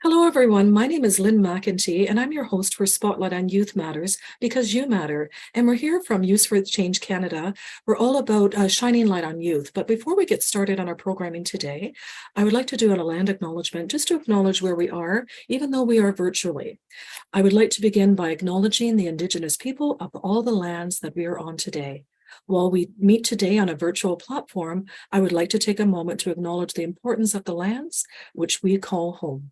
Hello, everyone. My name is Lynn McEntee, and I'm your host for Spotlight on Youth Matters because you matter. And we're here from Youth for Change Canada. We're all about shining light on youth. But before we get started on our programming today, I would like to do a land acknowledgement just to acknowledge where we are, even though we are virtually. I would like to begin by acknowledging the Indigenous people of all the lands that we are on today. While we meet today on a virtual platform, I would like to take a moment to acknowledge the importance of the lands which we call home.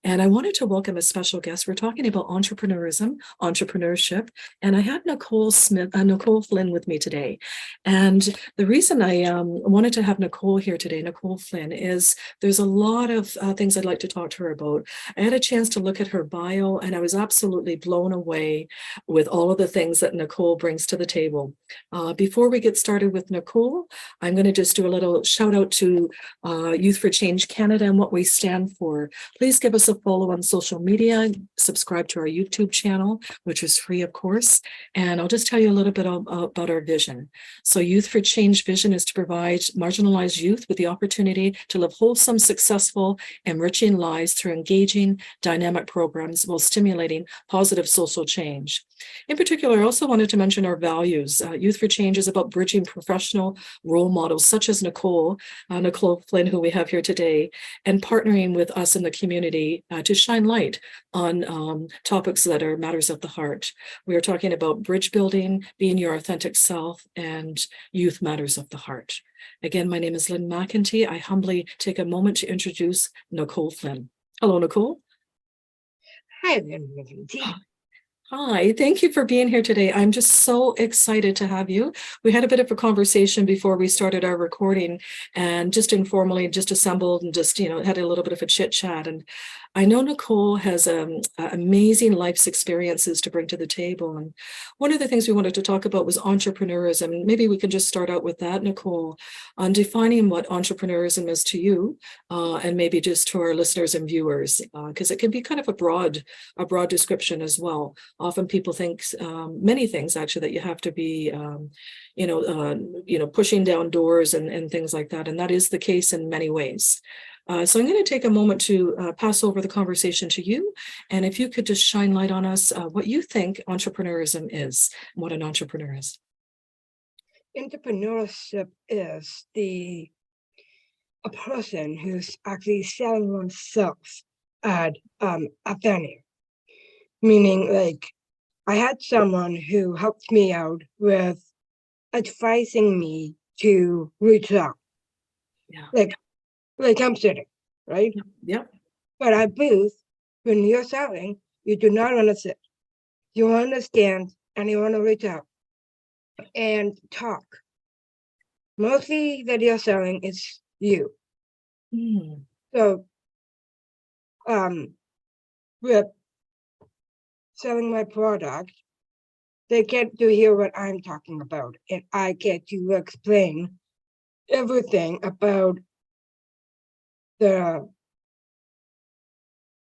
And I wanted to welcome a special guest. We're talking about entrepreneurism, entrepreneurship, and I have Nicole Flynn with me today. And the reason I wanted to have Nicole here today, Nicole Flynn, is there's a lot of things I'd like to talk to her about. I had a chance to look at her bio, and I was absolutely blown away with all of the things that Nicole brings to the table. Before we get started with Nicole, I'm going to just do a little shout out to Youth for Change Canada and what we stand for. Please give us a follow on social media, subscribe to our YouTube channel, which is free, of course. And I'll just tell you a little bit about our vision. So Youth for Change vision is to provide marginalized youth with the opportunity to live wholesome, successful, enriching lives through engaging, dynamic programs while stimulating positive social change. In particular, I also wanted to mention our values. Youth for Change is about bridging professional role models such as Nicole Flynn, who we have here today, and partnering with us in the community to shine light on topics that are matters of the heart. We are talking about bridge building, being your authentic self, and youth matters of the heart. Again, my name is Lynn McEntee. I humbly take a moment to introduce Nicole Flynn. Hello, Nicole. Hi, Lynn McEntee. Hi, thank you for being here today. I'm just so excited to have you. We had a bit of a conversation before we started our recording and just informally just assembled and just, had a little bit of a chit chat. And I know Nicole has amazing life's experiences to bring to the table. And one of the things we wanted to talk about was entrepreneurism. And maybe we can just start out with that, Nicole, on defining what entrepreneurism is to you, and maybe just to our listeners and viewers, because it can be kind of a broad description as well. Often people think many things actually that you have to be, pushing down doors and things like that. And that is the case in many ways. So I'm going to take a moment to pass over the conversation to you. And if you could just shine light on us, what you think entrepreneurism is, and what an entrepreneur is. Entrepreneurship is a person who's actually selling oneself at a venue. Meaning, like, I had someone who helped me out with advising me to reach out. Yeah. Like I'm sitting, right? Yep. But at booth, when you're selling, you do not want to sit. You want to stand and you want to reach out and talk. Mostly that you're selling is you. So, with selling my product, they get to hear what I'm talking about, and I get to explain everything about the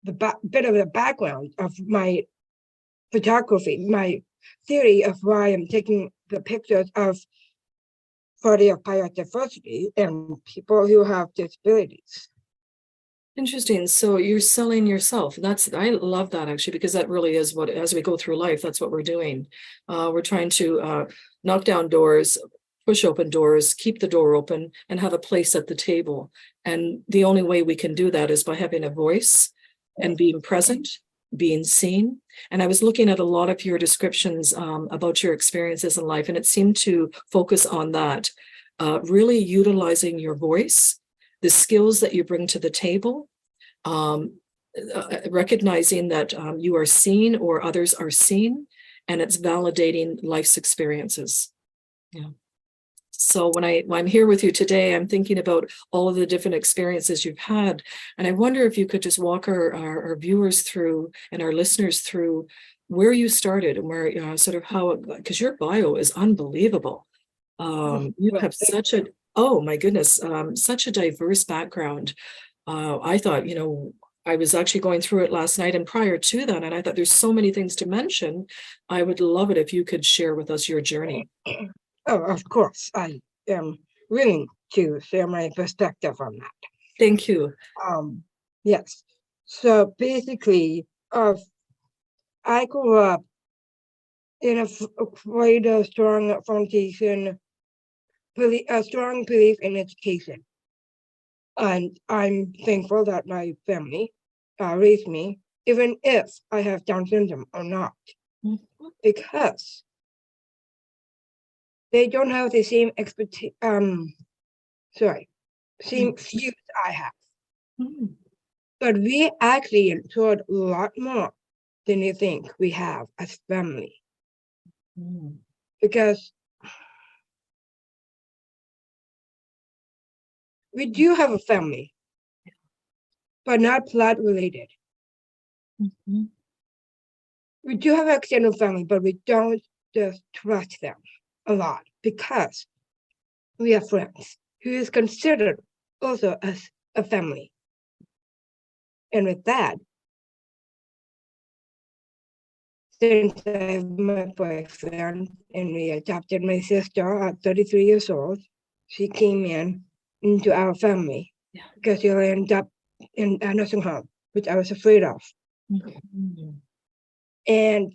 bit of the background of my photography, my theory of why I'm taking the pictures of party of biodiversity and people who have disabilities. Interesting. So you're selling yourself. I love that actually, because that really is what, as we go through life, that's what we're doing. We're trying to knock down doors, push open doors, keep the door open, and have a place at the table. And the only way we can do that is by having a voice and being present, being seen. And I was looking at a lot of your descriptions about your experiences in life, and it seemed to focus on that, really utilizing your voice, the skills that you bring to the table, recognizing that you are seen or others are seen, and it's validating life's experiences. Yeah. So when I'm here with you today, I'm thinking about all of the different experiences you've had. And I wonder if you could just walk our viewers through and our listeners through where you started and where, sort of how, because your bio is unbelievable. You have oh my goodness, such a diverse background. I thought, I was actually going through it last night and prior to that, and I thought there's so many things to mention. I would love it if you could share with us your journey. Oh, of course. I am willing to share my perspective on that. Thank you. Yes. So basically, I grew up in a quite a strong foundation, a strong belief in education. And I'm thankful that my family raised me, even if I have Down syndrome or not, because they don't have the same same views I have. Mm. But we actually enjoyed a lot more than you think we have as family. Mm. Because we do have a family, but not blood related. Mhm. We do have extended family, but we don't just trust them a lot because we have friends who is considered also as a family. And with that, since I have my boyfriend and we adopted my sister at 33 years old, she came into our family because she ended up in a nursing home, which I was afraid of. Mhm. And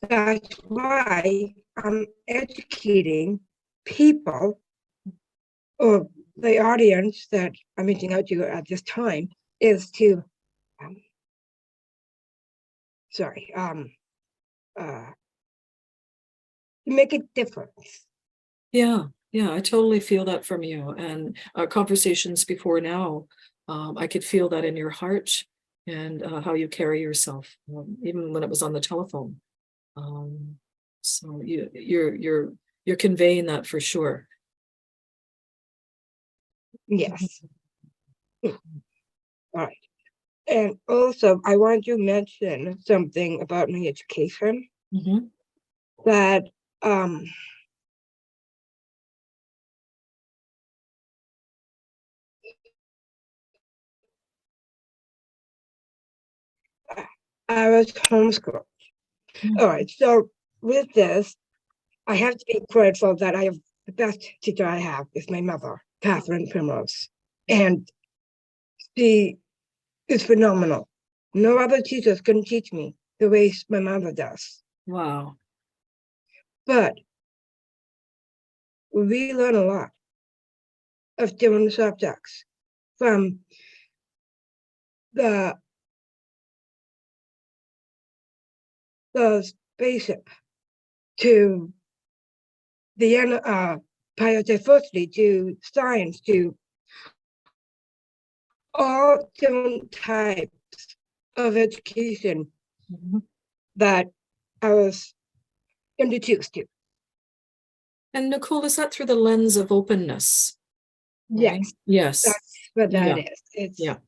that's why I'm educating people or the audience that I'm reaching out to at this time is to, um, to make a difference. Yeah, yeah, I totally feel that from you. And our conversations before now, I could feel that in your heart and how you carry yourself, even when it was on the telephone. Um, so you're conveying that for sure. Yes. All right. And also, I want to mention something about my education Mhm. that um, I was homeschooled. All right. So with this, I have to be grateful that I have the best teacher I have is my mother, Catherine Primrose. And she is phenomenal. No other teachers can teach me the way my mother does. Wow. But we learn a lot of different subjects from the the basic to the biodiversity to science to all different types of education Mhm. that I was introduced to. And Nicole, is that through the lens of openness? Right? Yes, Yes. that's what that Yeah. is. It's Yeah.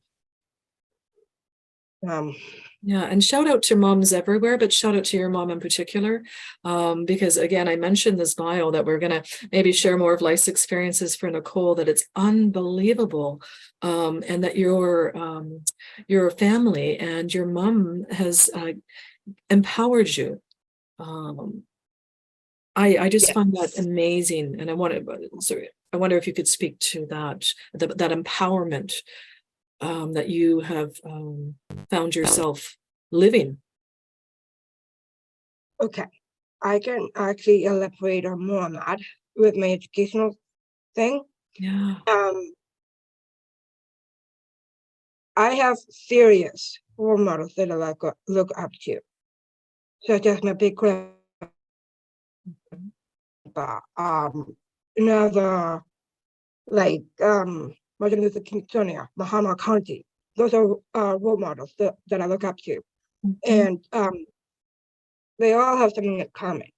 um Yeah, and shout out to moms everywhere, but shout out to your mom in particular, because again, I mentioned this bio that we're gonna maybe share more of life's experiences for Nicole. That it's unbelievable, and that your family and your mom has empowered you. Um, I just find that yes. amazing, and I wonder if you could speak to that empowerment that you have found yourself living. Okay. I can actually elaborate on more on that with my educational thing. Yeah. Um I have serious role models that I look up to, such as my big grandpa, another like Martin Luther King Jr., Muhammad Khan. Those are role models that I look up to. Mhm. And they all have something in common.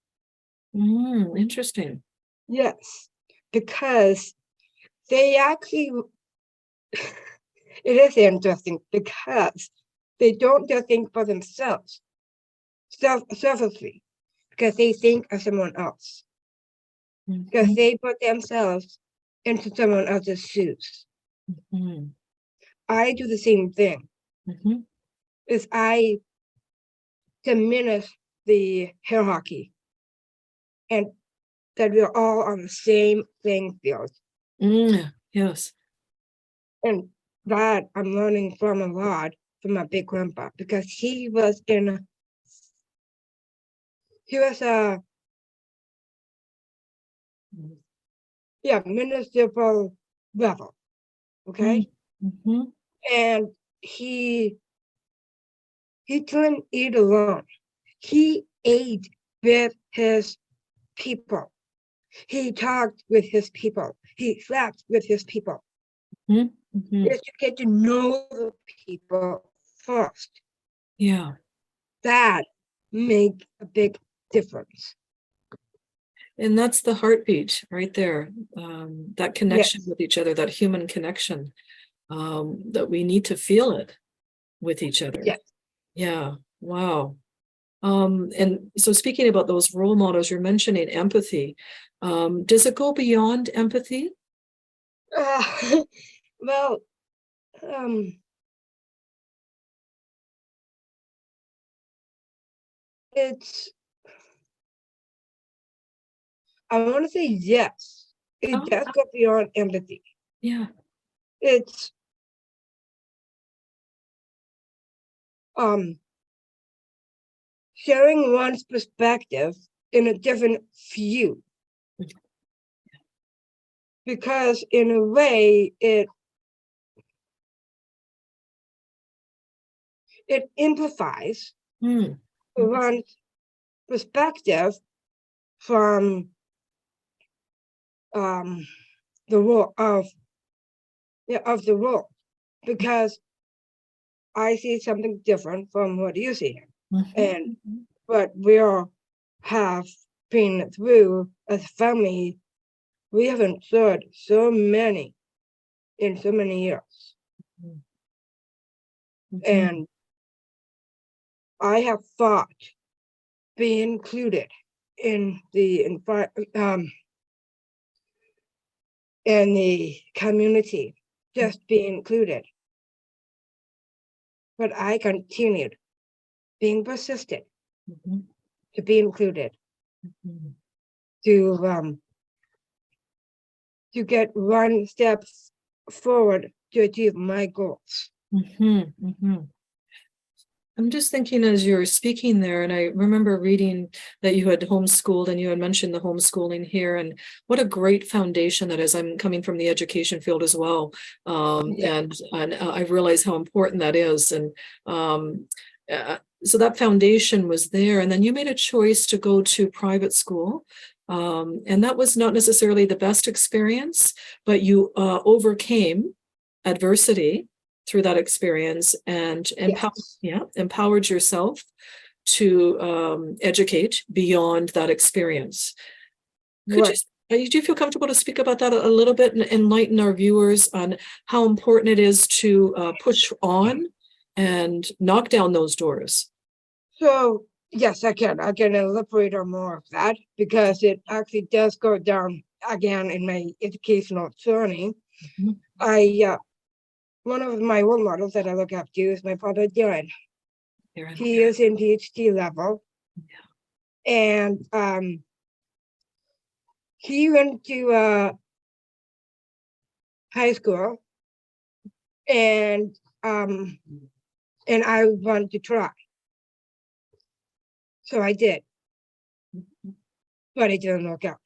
Interesting. Yes, because they actually, it is interesting because they don't just think for themselves selfishly, because they think of someone else, because Mhm. they put themselves into someone else's shoes. Mhm. I do the same thing. Mhm. Is I diminish the hierarchy and that we're all on the same playing field. Yes. And that I'm learning from a lot from my big grandpa, because he was a municipal level, okay? Mm-hmm. And he couldn't eat alone. He ate with his people. He talked with his people. He slept with his people. Mm-hmm. Is to get to know the people first. Yeah. That makes a big difference. And that's the heartbeat right there. That connection Yes. with each other, that human connection, that we need to feel it with each other. Yes. Yeah. Wow. And so speaking about those role models, you're mentioning empathy. Does it go beyond empathy? Well, it's, I want to say yes. It does go beyond empathy. Yeah. It's sharing one's perspective in a different view. Because in a way, it amplifies one's perspective from the world of the world, because I see something different from what you see, and what we all have been through as a family. We have endured so many in so many years, and I have thought be included in the in the community, just be included. But I continued being persistent to be included, to get one step forward to achieve my goals. I'm just thinking as you're speaking there, and I remember reading that you had homeschooled and you had mentioned the homeschooling here, and what a great foundation that is. I'm coming from the education field as well. And I realize how important that is. And so that foundation was there. And then you made a choice to go to private school. And that was not necessarily the best experience, but you overcame adversity through that experience and empowered yourself to educate beyond that experience. Do you feel comfortable to speak about that a little bit and enlighten our viewers on how important it is to push on and knock down those doors? So yes, I can elaborate on more of that, because it actually does go down again in my educational journey. One of my role models that I look up to is my brother Dylan. He is in PhD level, and he went to high school, and I wanted to try, so I did, but it didn't work out.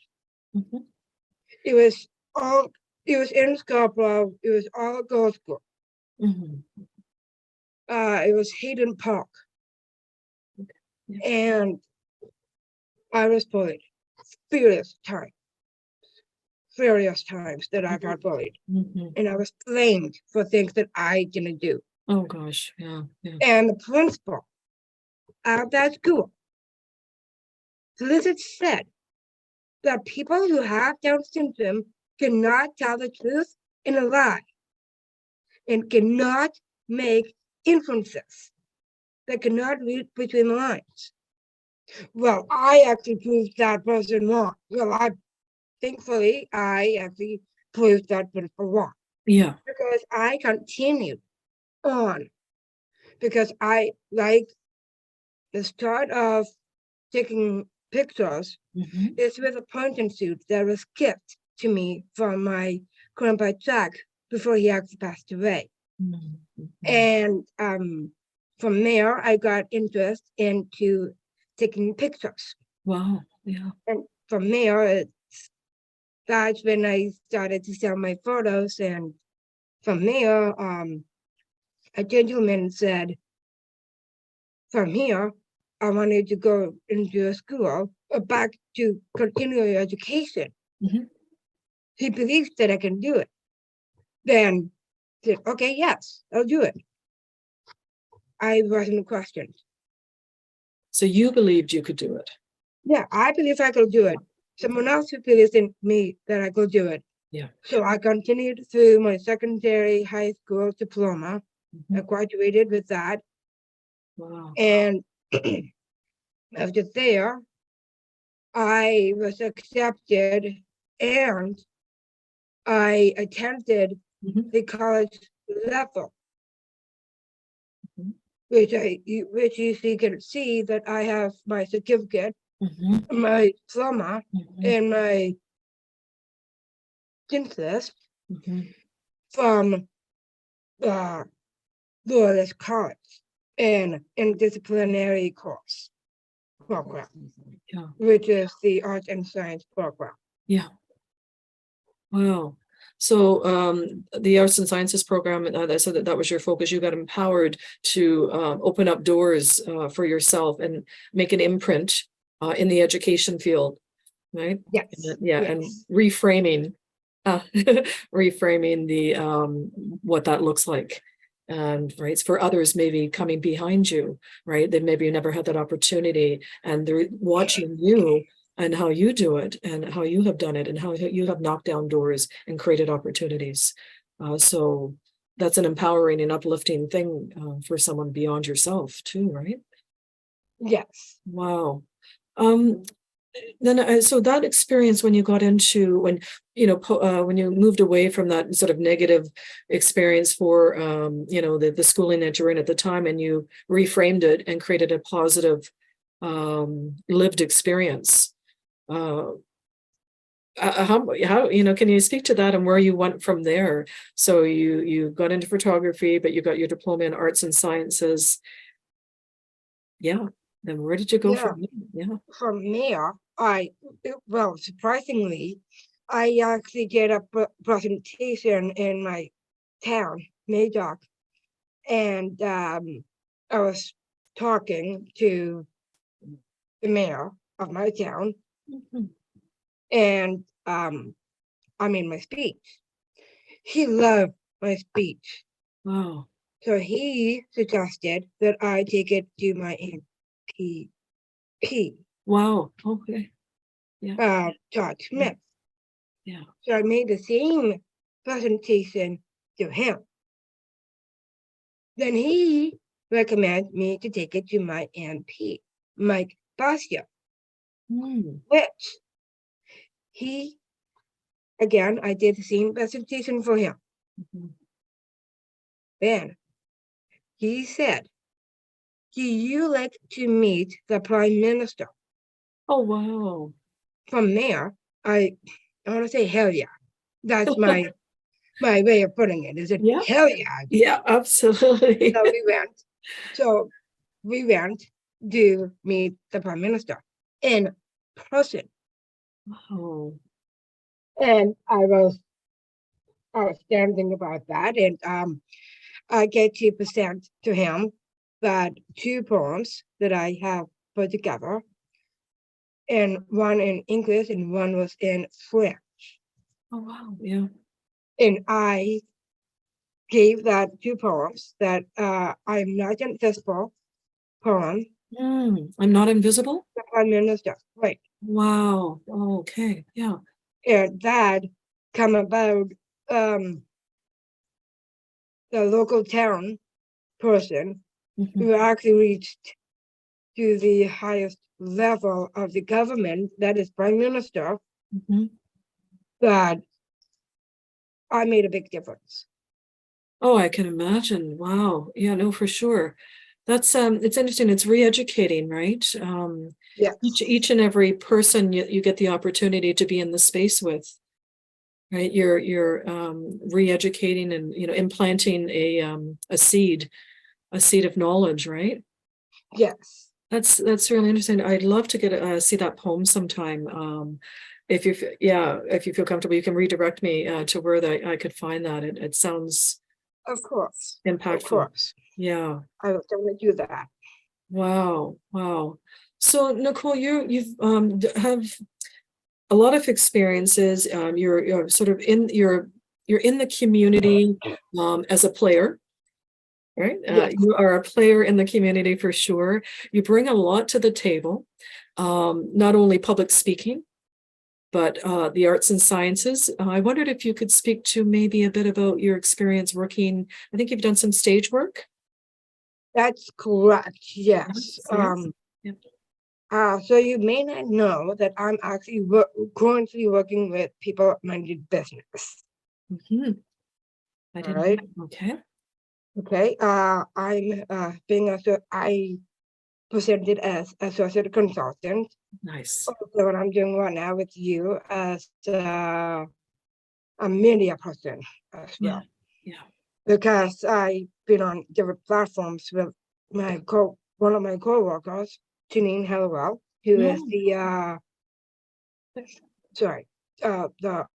It was in Scarborough. It was all a girls' school. It was Hayden Park, and I was bullied various times that I got bullied, and I was blamed for things that I didn't do. Oh gosh, yeah. And the principal at that school said that people who have Down syndrome cannot tell the truth in a lie, and cannot make inferences. They cannot read between the lines. Well, I actually proved that person wrong. Well, thankfully, I actually proved that principal wrong. Yeah. Because I continued on, because I like the start of taking pictures is with a ponton suit that was gift to me from my grandpa Jack before he actually passed away. Mhm. And from there, I got interest into taking pictures. Wow. Yeah. And from there, that's when I started to sell my photos. And from there, a gentleman said, from here, I wanted to go into a school back to continuing education. Mhm. He believes that I can do it. Then said, okay, yes, I'll do it. I wasn't questioned. So you believed you could do it. Yeah, I believe I could do it. Someone else who believes in me that I could do it. Yeah. So I continued through my secondary high school diploma. I Mhm. graduated with that. Wow. And after there, I was accepted and I attended Mhm. the college level, Mhm. which you can see that I have my certificate, Mhm. my diploma, Mhm. and my synthesis Mhm. from the Loyalist College and in disciplinary course program, Yeah. which is the art and science program. Yeah. Wow. So the arts and sciences program, so that was your focus. You got empowered to open up doors for yourself and make an imprint in the education field, right? Yes, Yeah, and yes, reframing, reframing the what that looks like. And right, for others maybe coming behind you, right? They maybe never had that opportunity, and they're watching you and how you do it and how you have done it and how you have knocked down doors and created opportunities. So that's an empowering and uplifting thing for someone beyond yourself too, right? yes. Wow. Um, then so that experience when you got into when when you moved away from that sort of negative experience for the schooling that you were in at the time, and you reframed it and created a positive lived experience. uh how can you speak to that and where you went from there? So you got into photography, but you got your diploma in arts and sciences. Yeah. Then where did you go Yeah, from there? Yeah. from there, well, surprisingly, I actually did a presentation in my town, Madoc, and I was talking to the mayor of my town, Mhm. and I made my speech. He loved my speech, Wow. so he suggested that I take it to my MP, Wow. Okay. Yeah. Todd Smith. Yeah. So I made the same presentation to him. Then he recommended me to take it to my MP, Mike Bastia, Mm. which he, again, I did the same presentation for him. Mhm. Then he said, do you like to meet the Prime Minister? Oh, wow. From there, I want to say, hell yeah. That's my way of putting it. Is it Yeah. hell yeah? Yeah, absolutely. So we went. So we went to meet the Prime Minister in person. Oh. And I was standing about that, and I get to present to him that two poems that I have put together, and one in English and one was in French. Oh, wow. Yeah. And I gave that two poems that I'm not invisible poem, I'm not invisible. the Prime Minister, right? Wow. Oh, okay. Yeah. And that come about um, the local town person Mhm. who actually reached to the highest level of the government, that is Prime Minister, Mhm. that I made a big difference. Oh, I can imagine. Wow. Yeah, no, for sure. That's it's interesting. It's re-educating, right? Each Yes. each and every person you get the opportunity to be in the space with, right? You're re-educating and, implanting a seed of knowledge, right? Yes, That's really interesting. I'd love to get see that poem sometime. If you feel comfortable, you can redirect me to where I could find that. It sounds of course, of impactful. course. Yeah. I will definitely do that. Wow. Wow. So Nicole, you've have a lot of experiences. You're sort of you're in the community as a player, right? Yes, You are a player in the community for sure. You bring a lot to the table, not only public speaking, but the arts and sciences. I wondered if you could speak to maybe a bit about your experience working. I think you've done some stage work. that's correct. Yes. Yes, yes. Yep. So you may not know that I'm actually currently working with people-minded business. Mhm. I All didn't right. know. Okay. Okay. I'm I presented as associate consultant. Nice. So what I'm doing right now with you as a media person as Yeah. well, Yeah. because I've been on different platforms with one of my coworkers, Janine Hallowell, who Yeah. is the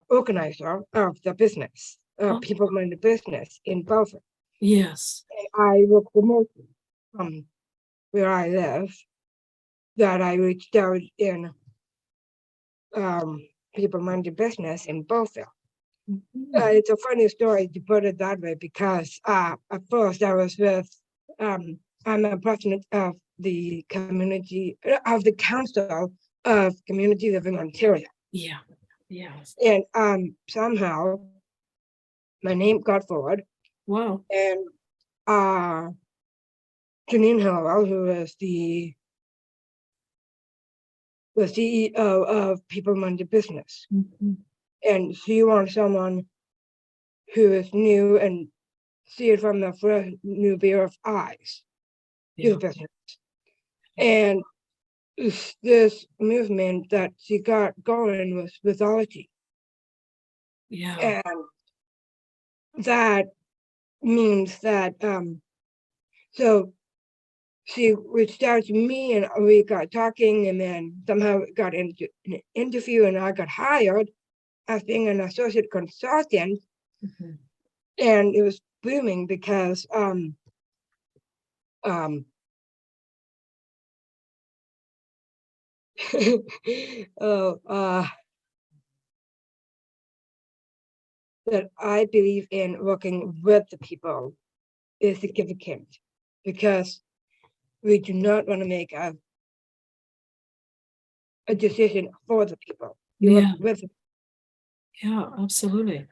organizer of the business, Oh, people in the business in Belfast. yes. I work remotely from where I live. That I reached out in people minded business in Beaufort. Mhm. It's a funny story to put it that way because at first I was with I'm a president of the community of the Council of Community Living Ontario, Yeah. Yes. and somehow my name got forward, Wow. and uh, Janine Howell, who is the CEO of People Minded Business, Mhm. and she wants someone who is new and see it from the fresh new pair of eyes to the Yeah. business. And this movement that she got going was WITHology. Yeah. And that means that so she reached out to me and we got talking and then somehow got into an interview and I got hired as being an associate consultant, Mhm. and it was booming because um oh that I believe in working with the people is significant because we do not want to make a decision for the people. You work Yeah. with them. Yeah. Absolutely.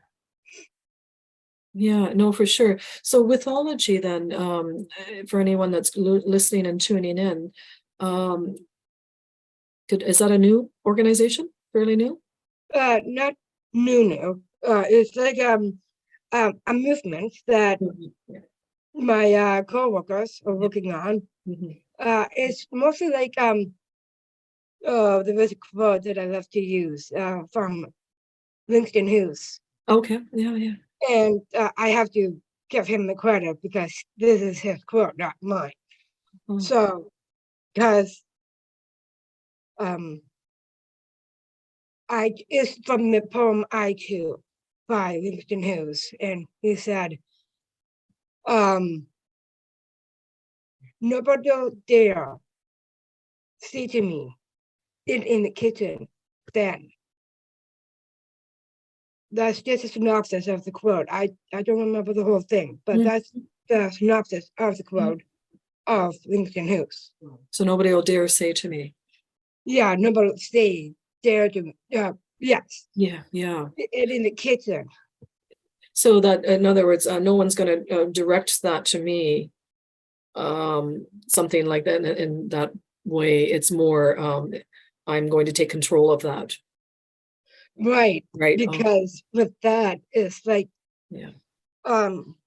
Yeah, no, for sure. So Withology then, for anyone that's listening and tuning in, um, is that a new organization? Fairly new? Not new. It's like a movement that Mhm. Yeah. my co-workers are Yeah. working on. Mhm. It's mostly like there was a quote that I love to use from Winston Hughes, Okay. Yeah. Yeah. and I have to give him the credit because this is his quote, not mine. Oh, So, because um, I it's from the poem "I Too" by Winston Hughes, and he said, um, "Nobody dare say to me, it in the kitchen." Then that's just a synopsis of the quote. I don't remember the whole thing, but yeah. that's the synopsis of the Yeah. quote of Winston Hughes. So nobody will dare say to me. Yeah, nobody say dare to. Yes, Yeah. Yeah. it in the kitchen. So that, in other words, no one's going to direct that to me, something like that in that way. It's more, I'm going to take control of that. Right, Right. because with that, it's like, Yeah. um,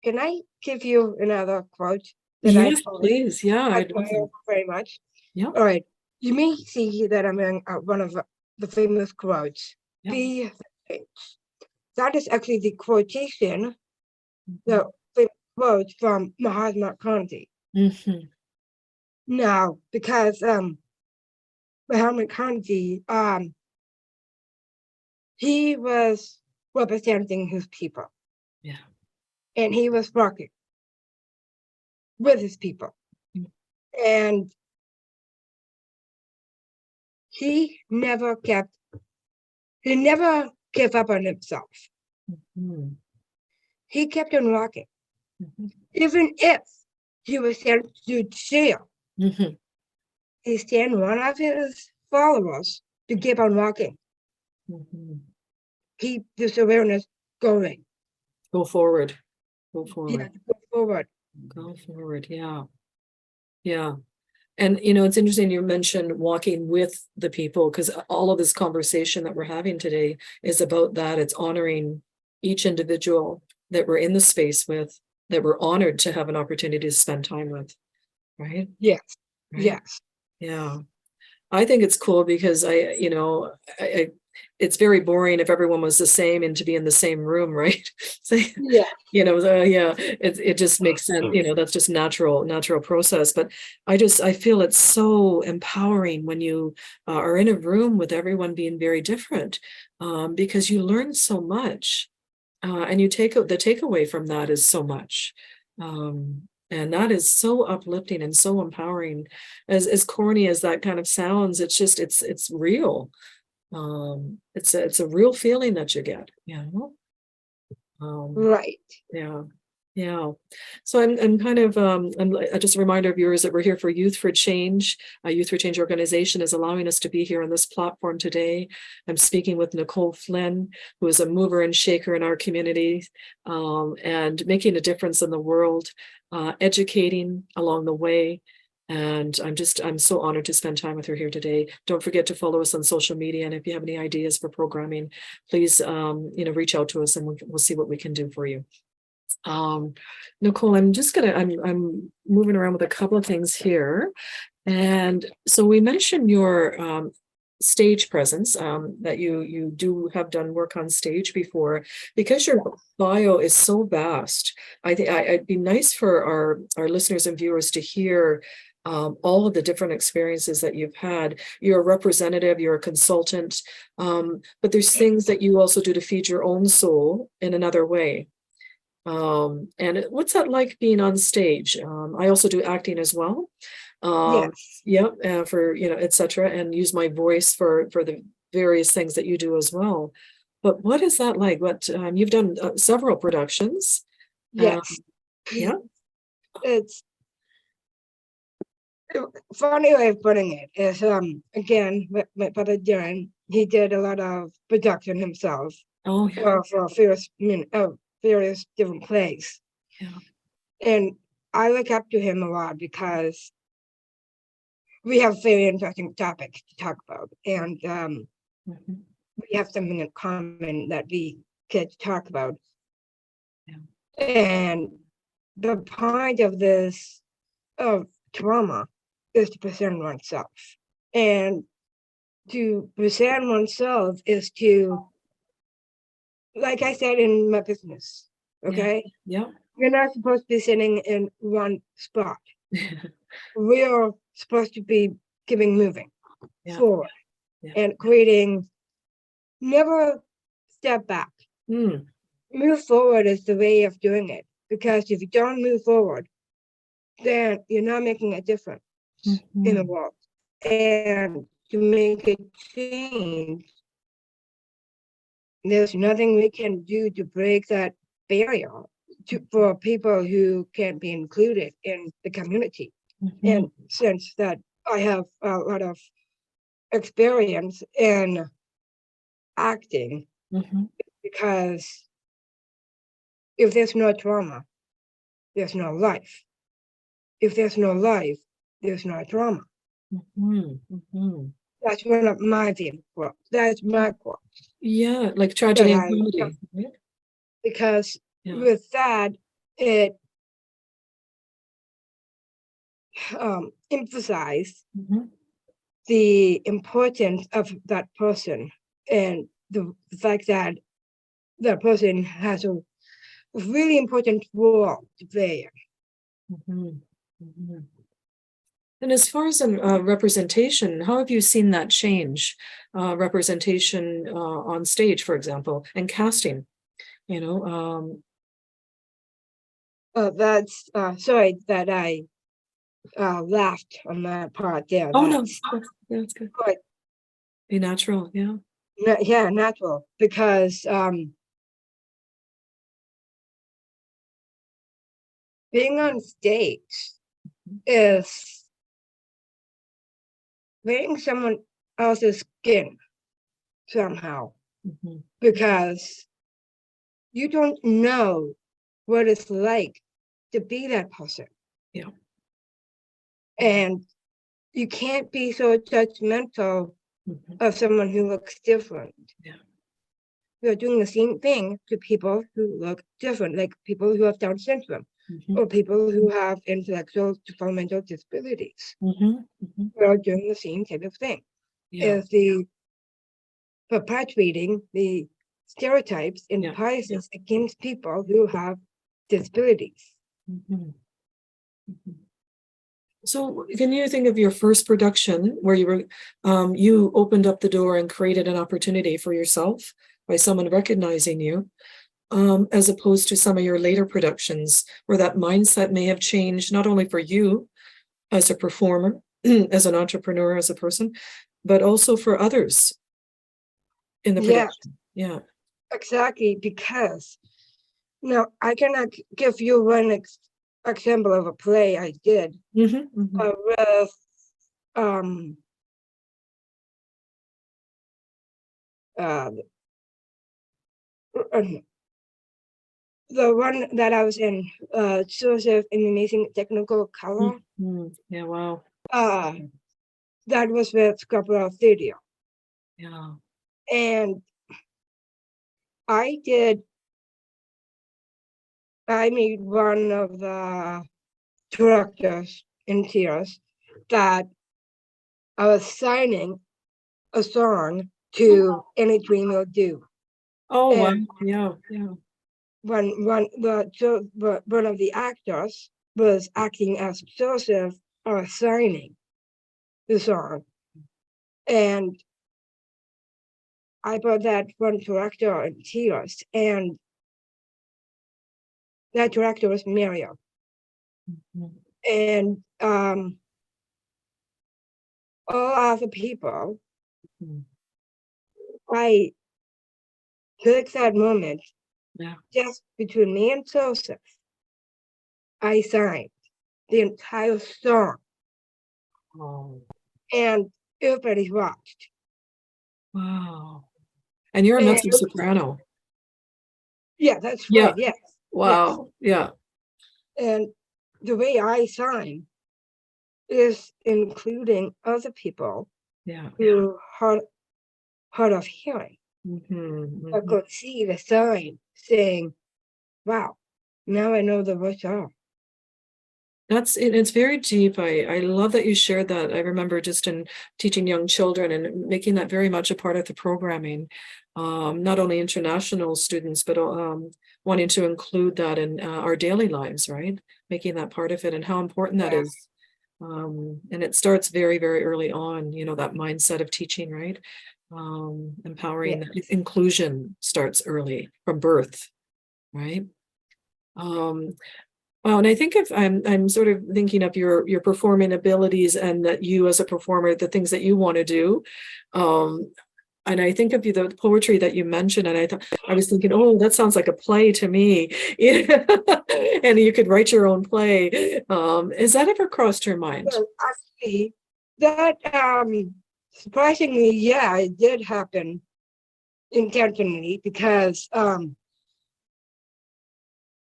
can I give you another quote that I Yes, please. Yeah, I'd love admire that. very much? Yeah. All right, you may see that I'm wearing one of the famous quote, Yeah. be the change. That is actually the quotation, the quote from Mahatma Gandhi. Mm-hmm. Now, because Mahatma Gandhi, he was representing his people. Yeah. And he was working with his people. Mm. And he never gave up on himself. Mm-hmm. He kept on walking. Mm-hmm. Even if he was sent to jail, Mm-hmm. he sent one of his followers to keep on walking. Mm-hmm. Keep this awareness going. Go forward. Go Yeah, forward. go forward. Go forward. Yeah. Yeah. And, it's interesting you mentioned walking with the people, because all of this conversation that we're having today is about that. It's honoring each individual that we're in the space with, that we're honored to have an opportunity to spend time with. Right? Yes. Right. Yes. Yeah. I think it's cool because it's very boring if everyone was the same and to be in the same room, right? So, Yeah. it just makes sense. That's just natural process. But I feel it's so empowering when you are in a room with everyone being very different, because you learn so much, and the takeaway from that is so much. And that is so uplifting and so empowering. As corny as that kind of sounds, it's real. It's a real feeling that you get. Right. Yeah. Yeah. So I'm kind of just a reminder of viewers that we're here for Youth for Change. Youth for Change organization is allowing us to be here on this platform today. I'm speaking with Nicole Flynn, who is a mover and shaker in our community, and making a difference in the world, educating along the way. And I'm so honored to spend time with her here today. Don't forget to follow us on social media. And if you have any ideas for programming, please, reach out to us and we'll see what we can do for you. Nicole, I'm moving around with a couple of things here. And so we mentioned your stage presence, that you do have done work on stage before. Because your bio is so vast, I think it'd be nice for our listeners and viewers to hear all of the different experiences that you've had. You're a representative, you're a consultant, but there's things that you also do to feed your own soul in another way. And what's that like being on stage? I also do acting as well. Yes. For, etc., and use my voice for the various things that you do as well. But what is that like? What you've done several productions. Yes. Yeah. It's funny way of putting it is again my brother Darren, he did a lot of production himself. Oh yeah. For various different plays. Yeah. And I look up to him a lot because we have very interesting topics to talk about, and we have something in common that we get to talk about. Yeah. And the point of this trauma is to present oneself, and to present oneself is to, like I said in my business, okay? Yeah. You're not supposed to be sitting in one spot. We're supposed to be moving forward and creating, never step back. Move forward is the way of doing it. Because if you don't move forward, then you're not making a difference in the world. And to make a change, there's nothing we can do to break that barrier for people who can't be included in the community. And since that I have a lot of experience in acting, because if there's no trauma, there's no life. If there's no life, there's no trauma. That's one of my views. That's my quote. Yeah, like tragedy and comedy. Because with that, it emphasized the importance of that person and the fact that that person has a really important role to play. Mhm. Mhm. And as far as representation, how have you seen that change? Representation on stage, for example, and casting, you know, That's sorry that I laughed on that part there. oh no, That's that's good. quite Be natural, yeah. yeah, natural, because being on stage is wearing someone else's skin somehow, Mhm. because you don't know what it's like to be that person. Yeah. And you can't be so judgmental Mhm. of someone who looks different. Yeah. You're doing the same thing to people who look different, like people who have Down syndrome Mhm. or people who have intellectual developmental disabilities. Mhm. Mhm. We're doing the same type of thing. Yeah. Is the perpetuating the stereotypes and Yeah. biases against people who have disabilities. Mhm. Mhm. So can you think of your first production where you opened up the door and created an opportunity for yourself by someone recognizing you, as opposed to some of your later productions where that mindset may have changed not only for you as a performer, as an entrepreneur, as a person, but also for others in the Yeah, production? Yeah. exactly. Because now I cannot give you one example of a play I did Mm-hmm, mm-hmm. with um uh, the one that I was in, Joseph in Amazing Technical Color. Mm-hmm. Yeah, wow. Uh, that was with Gabriel Studio. Yeah. And I did, I made one of the directors in tears that I was signing a song to Any Dream Will Do. Oh, wow. And Yeah, yeah. one of the actors was acting as Joseph, signing the song. And I brought that one director in tears, and that director was Miriam. Mhm. And all other people, Mhm. I took that moment Yeah. just between me and Joseph. I signed the entire song, Oh, and everybody watched. wow. And you're a And mezzo soprano. yeah, that's Yeah. right. Yes, yes. Wow. Yeah. And the way I sign is including other people Yeah. who hard of hearing. Mm-hmm, I mm-hmm. could see the sign saying, "Wow, now I know the words are." It's very deep. I love that you shared that. I remember just in teaching young children and making that very much a part of the programming, not only international students, but wanting to include that in our daily lives, right? Making that part of it and how important that Yeah, is. And it starts very, very early on, that mindset of teaching, right? yeah, Empowering inclusion starts early from birth, right? Um, Wow, and I think if I'm sort of thinking of your performing abilities and that you as a performer, the things that you want to do. Um, and I think of you the poetry that you mentioned, and I was thinking, oh, that sounds like a play to me. And you could write your own play. Has that ever crossed your mind? so actually, that surprisingly, yeah, it did happen intentionally, because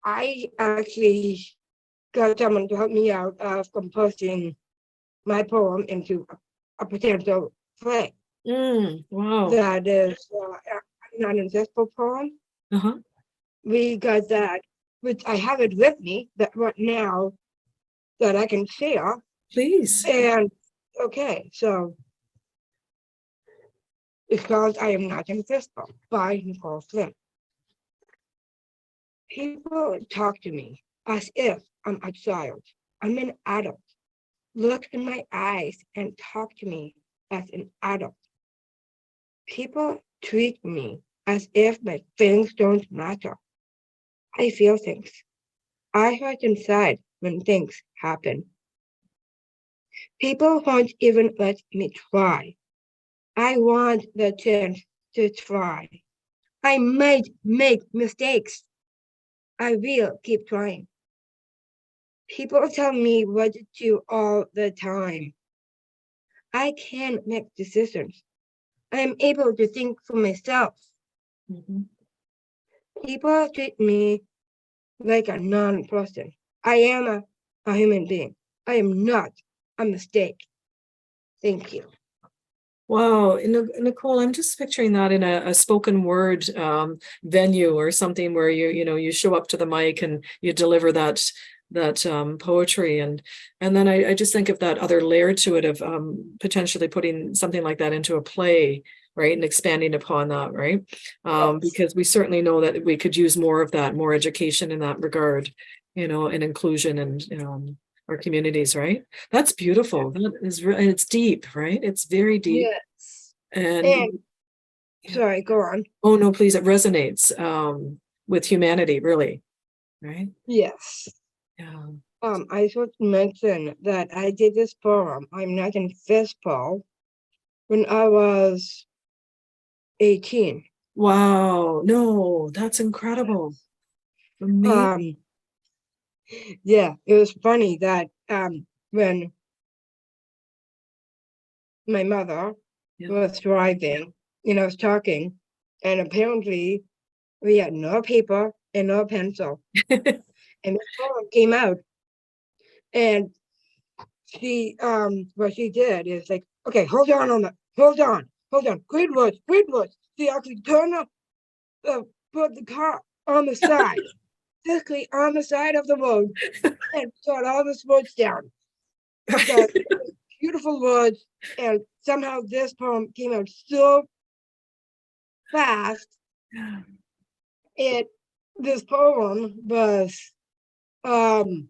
I actually got someone to help me out of composing my poem into a potential play Wow. that is a non-existent poem. Uh-huh. We got that, which I have it with me that right now that I can share. Please. And okay, so because I am not invisible by Nicole. People talk to me as if I'm a child. I'm an adult. Look in my eyes and talk to me as an adult. People treat me as if my feelings don't matter. I feel things. I hurt inside when things happen. People won't even let me try. I want the chance to try. I might make mistakes. I will keep trying. People tell me what to do all the time. I can make decisions. I am able to think for myself. Mhm. People treat me like a non-person. I am a human being. I am not a mistake. Thank you. Wow, Nicole, I'm just picturing that in a spoken word venue or something where you show up to the mic and you deliver that poetry, and then I just think of that other layer to it of potentially putting something like that into a play, right, and expanding upon that, right? Yes. Because we certainly know that we could use more of that, more education in that regard, and inclusion and our communities, right? That's beautiful. That is and it's deep, right? It's very deep. Yes. And And yeah. sorry, go on. Oh no, please, it resonates with humanity, really, right? Yes. Yeah. I should mention that I did this poem, I'm Not Invisible, when I was 18. Wow. No, that's incredible. Amazing. Yeah, it was funny that when my mother Yeah. was driving and I was talking, and apparently we had no paper and no pencil, and the poem came out, and she what she did is like, okay, hold on, great words. She actually turned up, put the car on the side, physically on the side of the road, and put all the words down because it was beautiful words, and somehow this poem came out so fast. It this poem was um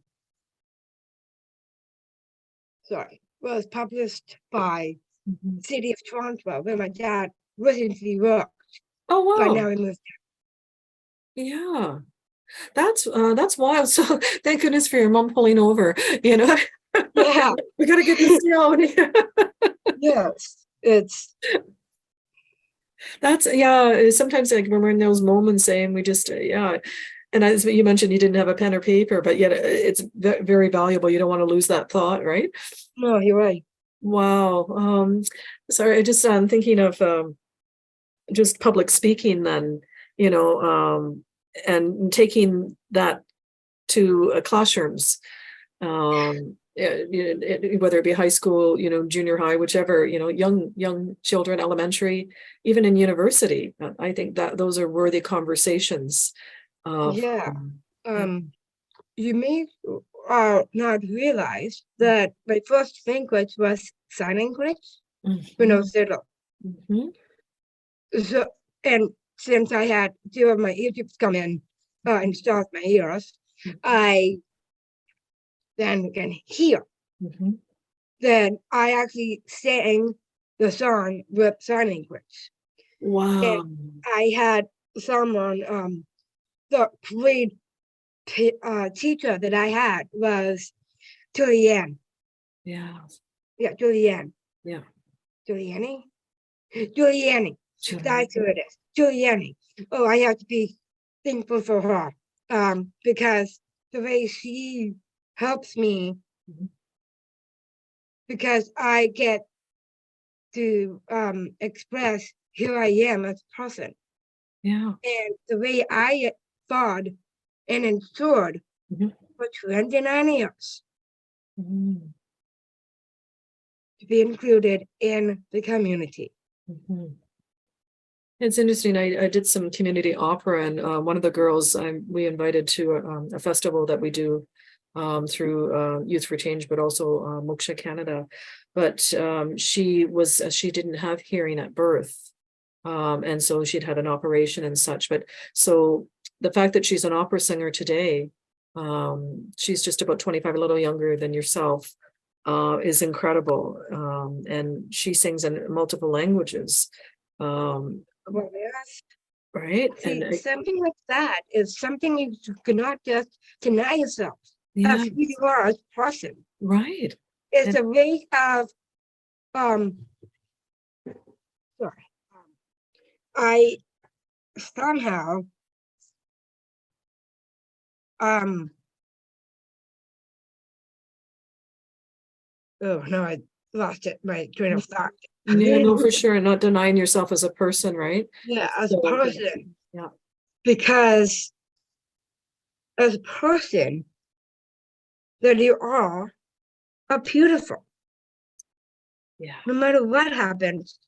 was published by Mhm. City of Toronto, where my dad recently worked, Oh but wow. now he moved. Yeah. That's wild. So thank goodness for your mom pulling over, you know. Yeah, We gotta get this down. yes, it's That's yeah. Sometimes like when we're in those moments saying we just yeah. And as you mentioned, you didn't have a pen or paper, but yet it's very valuable. You don't want to lose that thought, right? no, you're right. Wow. Sorry, I just thinking of just public speaking then, and taking that to classrooms, whether it be high school, junior high, whichever, young children, elementary, even in university. I think that those are worthy conversations of, Yeah. yeah. You may not realize that my first language was sign language when I Mhm, was little. mhm. So, and since I had two of my ear tubes come in and start my ears, I then can hear. Mhm. Then I actually sang the song with sign language. And Wow. I had someone, the grade teacher that I had was Julianne. Yeah. Yeah, Julianne. Yeah. Julianne? Julianne. Children. That's who it is. Julianne. Oh, I have to be thankful for her. Because the way she helps me, Mhm. because I get to express who I am as a person. Yeah. And the way I fought and ensured Mhm. for 29 years Mhm. to be included in the community. Mhm. It's interesting. I did some community opera, and one of the girls we invited to a festival that we do through Youth for Change, but also Moksha Canada. But she didn't have hearing at birth, And so she'd had an operation and such. But so the fact that she's an opera singer today, she's just about 25, a little younger than yourself, is incredible. And she sings in multiple languages. Well, yes. Right. See, And something like that is something you cannot just deny yourself yeah, of who you are as a person. right. It's And a way of sorry. I somehow oh no, I lost it, my train of thought. yeah, no, for sure. Not denying yourself as a person, right? Yeah, as a So, person, yeah. because as a person that you are beautiful. Yeah. No matter what happens,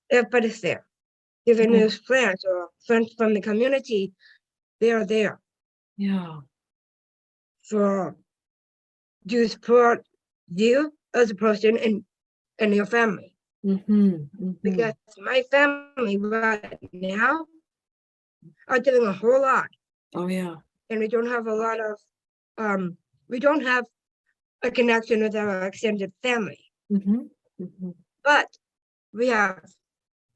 everybody's there. Even Yeah. his friends or friends from the community, they are there Yeah. for to support you as a person and your family. Because my family right now are doing a whole lot, Oh, yeah. and we don't have a lot of we don't have a connection with our extended family, but we have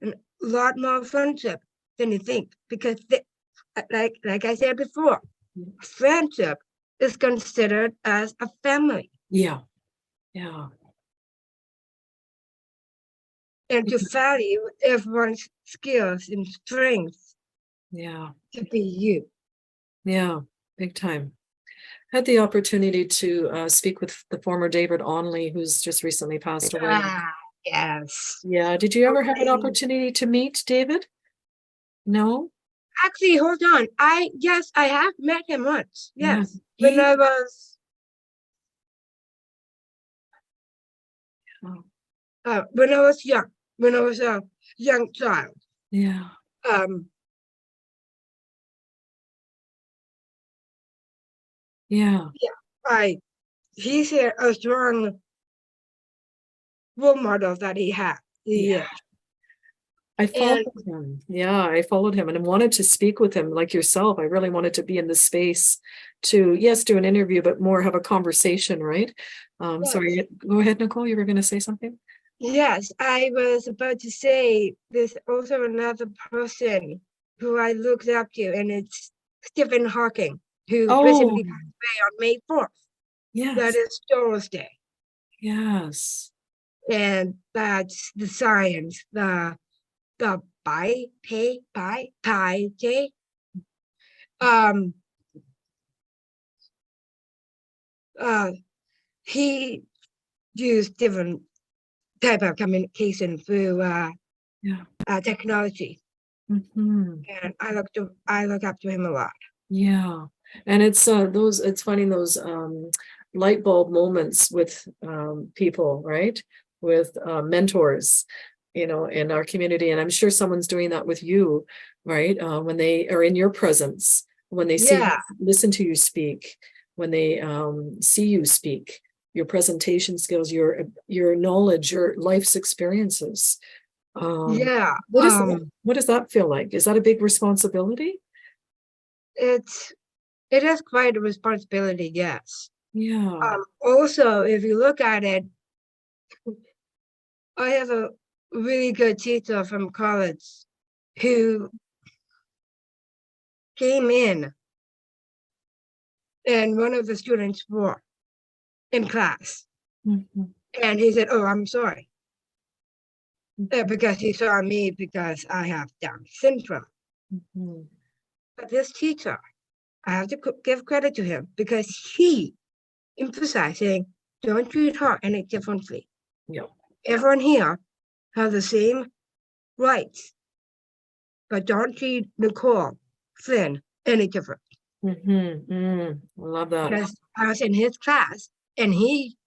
a lot more friendship than you think, because like I said before, friendship is considered as a family, Yeah. Yeah. and to value everyone's skills and strengths Yeah. to be you. Yeah. Big time. Had the opportunity to speak with the former David Onley, who's just recently passed away. Yes. Yeah. Did you ever have an opportunity to meet David? No? Actually, hold on. Yes, I have met him once. Yes. Yeah. When I was young, when I was a young child. Yeah. Um, Yeah. he's a strong role model that he had. Yeah. I followed And him. Yeah, I followed him and I wanted to speak with him like yourself. I really wanted to be in the space to, yes, do an interview, but more have a conversation, right? yes, Sorry, go ahead, Nicole. You were going to say something? yes, I was about to say there's also another person who I looked up to, and it's Stephen Hawking, who Oh, recently passed away on May 4th. That yes. is Doris Day. Yes. And that's the science, the pi j. Um, he used different type of communication through Yeah. technology, and I look up to him a lot. Yeah. And it's it's finding those light bulb moments with people, right? With mentors, in our community. And I'm sure someone's doing that with you, right? When they are in your presence, when they Yeah, listen to you speak, when they see you speak, your presentation skills, your knowledge, your life's experiences. yeah. What does that feel like? Is that a big responsibility? It is quite a responsibility, yes. Yeah. Also, if you look at it, I have a really good teacher from college who came in and one of the students swore in class. And he said, "Oh, I'm sorry." Because he saw me because I have Down syndrome. But this teacher, I have to give credit to him because he emphasizing don't treat her any differently. Yeah. Everyone here has the same rights, but don't treat Nicole Flynn any different. I love that. Because I was in his class and he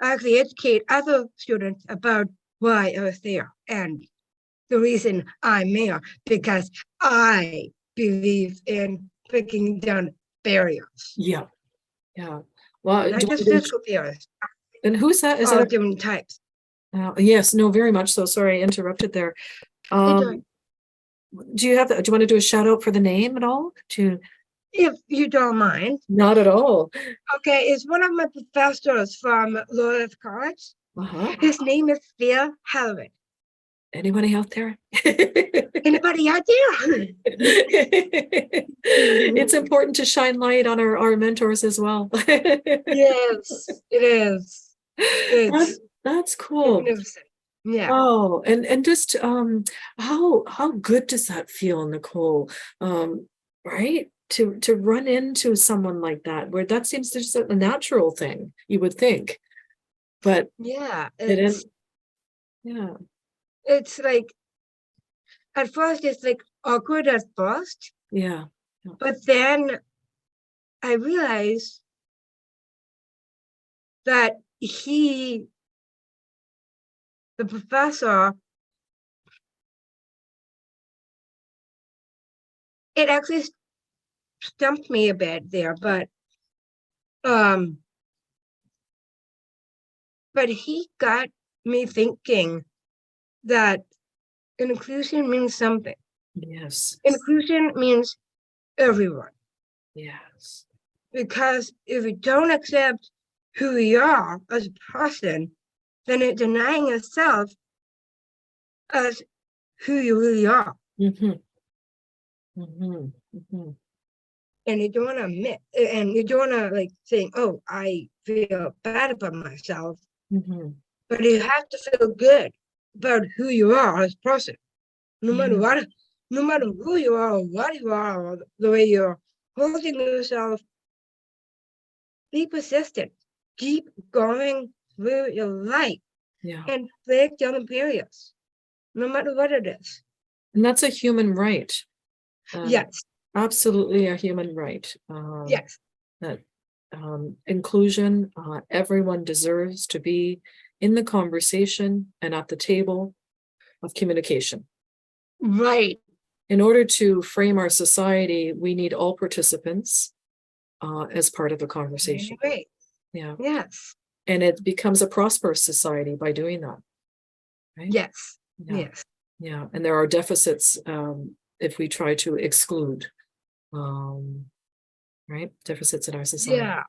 actually educated other students about why I was there and the reason I'm there, because I believe in breaking down barriers. Yeah. Yeah. Well, Not just physical barriers, and who's that? Is all that different types. Yes, no, very much so. Sorry, I interrupted there. Enjoy. Do you want to do a shout out for the name at all? If you don't mind. Not at all. Okay, it's one of my professors from Loyalist College. Uh-huh. His name is Phil Halloween. Anybody out there? Anybody out there? It's important to shine light on our mentors as well. Yes, it is. It's That's cool. magnificent. Yeah. Oh, and just how good does that feel, Nicole? Right? To run into someone like that, where that seems to just a natural thing, you would think. But Yeah. it is, yeah. It's like at first it's like awkward at first, Yeah. but then I realized that the professor, it actually stumped me a bit there, um, but he got me thinking that inclusion means something. Yes. Inclusion means everyone. Yes. Because if you don't accept who you are as a person, then it's denying yourself as who you really are. Mm-hmm. Mm-hmm. Mm-hmm. And you don't want to admit, and you don't want to like saying, oh, I feel bad about myself. Mm-hmm. But you have to feel good about who you are as a person, no matter what, no matter who you are, or what you are, or the way you're holding yourself. Be persistent. Keep going through your life. Yeah. And break down barriers, no matter what it is. And that's a human right. Yes. Absolutely a human right. Yes. That inclusion, everyone deserves to be in the conversation and at the table of communication. Right. In order to frame our society, we need all participants as part of the conversation. Right. Yeah. Yes. And it becomes a prosperous society by doing that. Right? Yes. Yeah. Yes. Yeah. And there are deficits if we try to exclude, right? Deficits in our society. Yeah.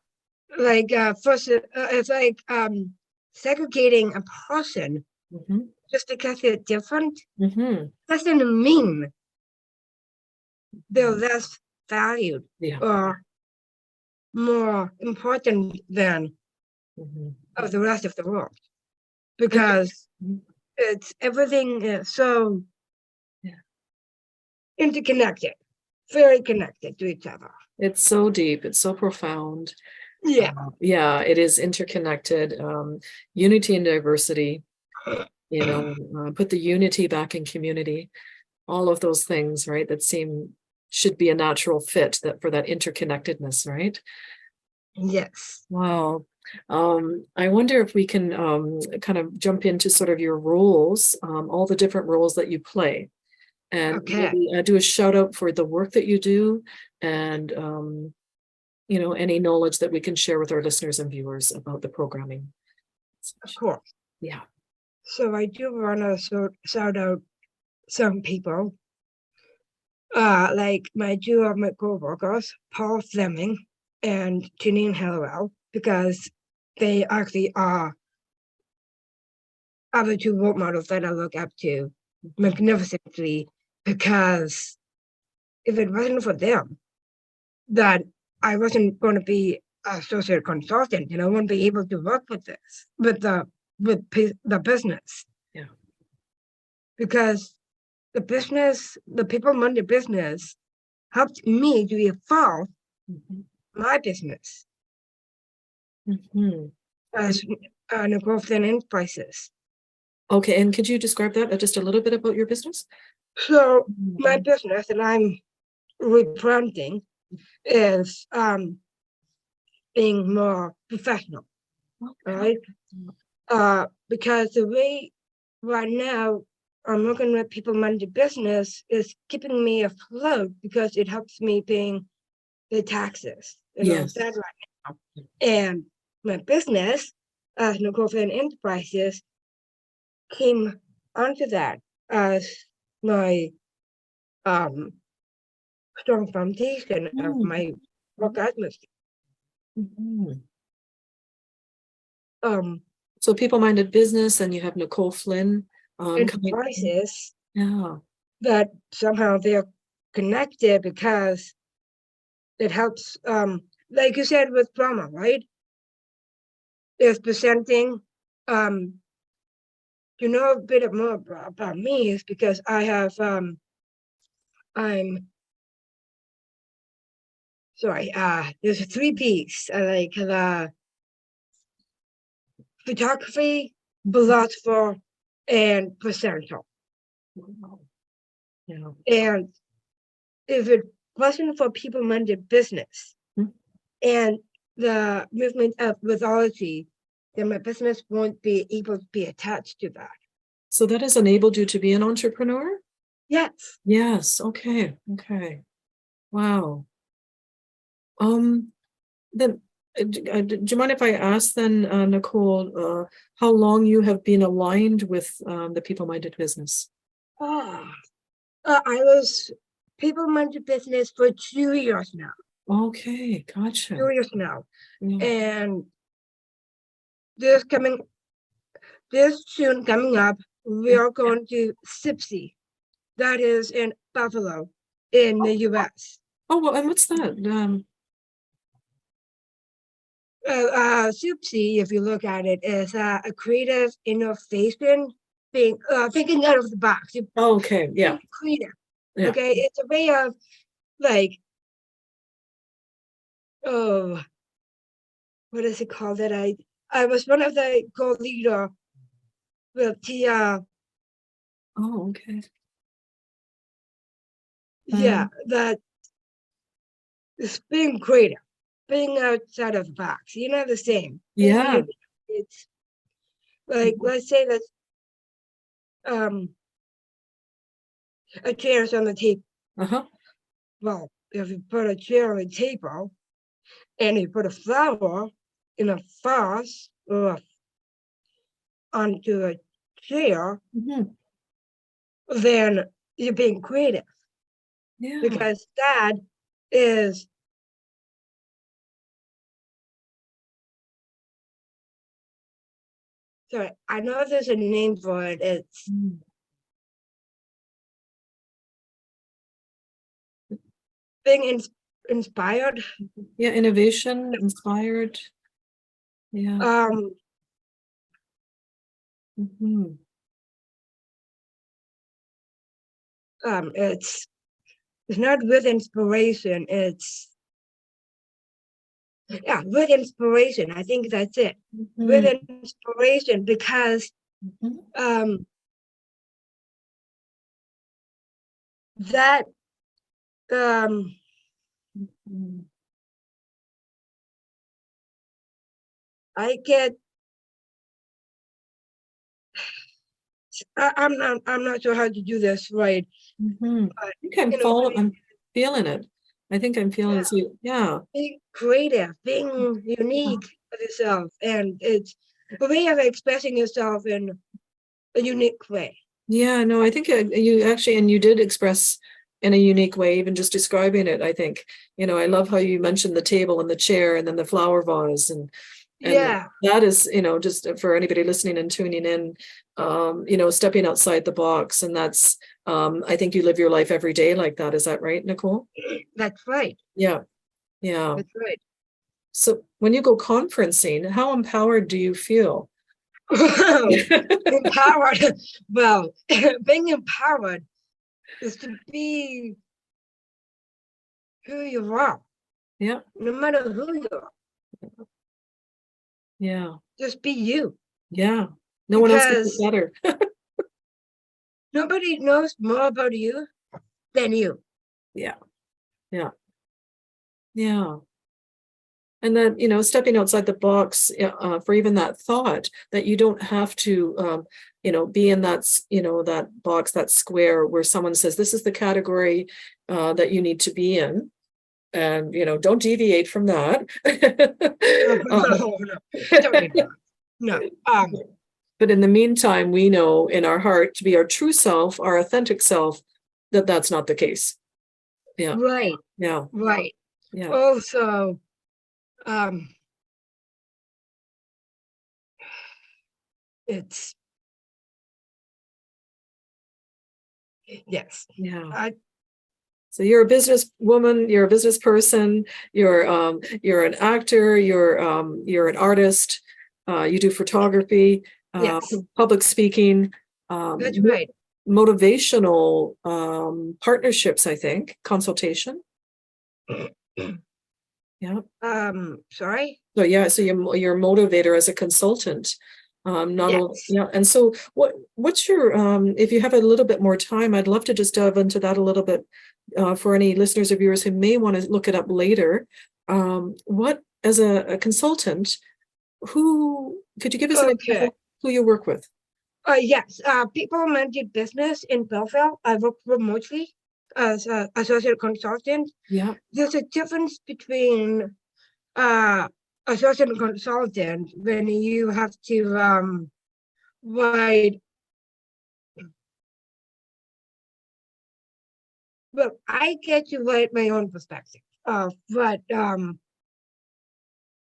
Like first, it's like segregating a person just because they're different doesn't mean they're less valued or more important than of the rest of the world, because it's everything is so interconnected, very connected to each other. It's so deep, it's so profound. Yeah. Yeah, it is interconnected. Unity and diversity, put the unity back in community, all of those things, right, that should be a natural fit that for that interconnectedness, right? Yes. Wow. I wonder if we can kind of jump into sort of your roles, all the different roles that you play, and maybe do a shout out for the work that you do, and any knowledge that we can share with our listeners and viewers about the programming. Of course. Yeah. So I do want to shout out some people, like my two of my co-workers, Paul Fleming and Janine Hallowell, because they actually are other two role models that I look up to magnificently, because if it wasn't for them, that I wasn't going to be an associate consultant, I wouldn't be able to work with the business. Yeah. Because the people running the business helped me to evolve my business as Nicole Enterprises. Okay, and could you describe that just a little bit about your business? So my business that I'm rebranding is being more professional, right? Because the way right now I'm looking at people manage the business is keeping me afloat, because it helps me paying the taxes and all that right now. And my business, Nicole Enterprises, came onto that as my strong foundation of my work atmosphere. Mhm. Um, So people-minded business, and you have Nicole Flynn. Enterprises Yeah. that somehow they're connected because it helps, like you said with drama, right? Is presenting, you know, a bit more about me is because I have, I'm sorry, there's a 3 Ps, like the photography, philosopher, and presenter. Wow. Yeah. And if it wasn't for people-minded business Hmm. and the movement of WITHology, then my business won't be able to be attached to that. So that has enabled you to be an entrepreneur? Yes. Yes. Okay. Okay. Wow. Then do you mind if I ask then, Nicole, how long you have been aligned with the people-minded business? Oh, I was people-minded business for 2 years now. Okay, gotcha. 2 years now. Yeah. And this soon coming up, we are going to SIPSI. That is in Buffalo in the US. Oh, well, and what's that? SIPSI, if you look at it, is a creative innovation being thinking out of the box. Oh, okay, yeah, Being creative. yeah. Okay, it's a way of like, oh, what is it called? That I was one of the co-leader with the Oh, okay. yeah, that is being creative, being outside of the box. You know, the same. Being Yeah. unique. It's like, let's say that a chair is on the table. Uh-huh. Well, if you put a chair on the table and you put a flower in a vase or onto a chair, Mhm. then you're being creative Yeah. because that is sorry, I know there's a name for it. It's Mm. being inspired. Yeah, innovation, inspired. Yeah. Um, Mhm. it's not with inspiration. It's yeah, with inspiration. I think that's it. With Mhm. inspiration because Mhm. that um Mhm. I get I'm not sure how to do this right, Mhm. but I think I'm you know, following, I'm feeling it. I think I'm feeling it. yeah, So, yeah. being creative, being Yeah. unique with yourself, and it's a way of expressing yourself in a unique way. Yeah, no, I think you actually, and you did express in a unique way, even just describing it. I think, I love how you mentioned the table and the chair and then the flower vase, and Yeah, that is, just for anybody listening and tuning in, stepping outside the box. And that's, I think you live your life every day like that. Is that right, Nicole? that's right. Yeah, yeah. That's right. So when you go conferencing, how empowered do you feel? Empowered. Well, being empowered is to be who you are, Yeah, no matter who you are. yeah, Just be you, yeah. No one else gets it because better. nobody knows more about you than you. Yeah, yeah, yeah. And then, stepping outside the box, for even that thought that you don't have to, be in that box, that square where someone says, this is the category that you need to be in. And, don't deviate from that. No, Uh, no, no, certainly not. No. But in the meantime, we know in our heart to be our true self, our authentic self, that that's not the case. Yeah. Right. Yeah. Right. Yeah. Also, it's yes. Yeah. So you're a business woman, you're a business person, you're an actor, you're an artist, you do photography, Yes. public speaking, That's right. motivational partnerships, I think, consultation. Yeah. Sorry. So yeah, so you're a motivator as a consultant. Not only, Yes. yeah. And so what's your if you have a little bit more time, I'd love to just delve into that a little bit for any listeners or viewers who may want to look it up later. What as a consultant, who could you give us an Okay. example who you work with? Yes. People manage business in Belleville. I work remotely as an associate consultant. Yeah. There's a difference between associate consultant when you have to write. Well, I get to write my own perspective. But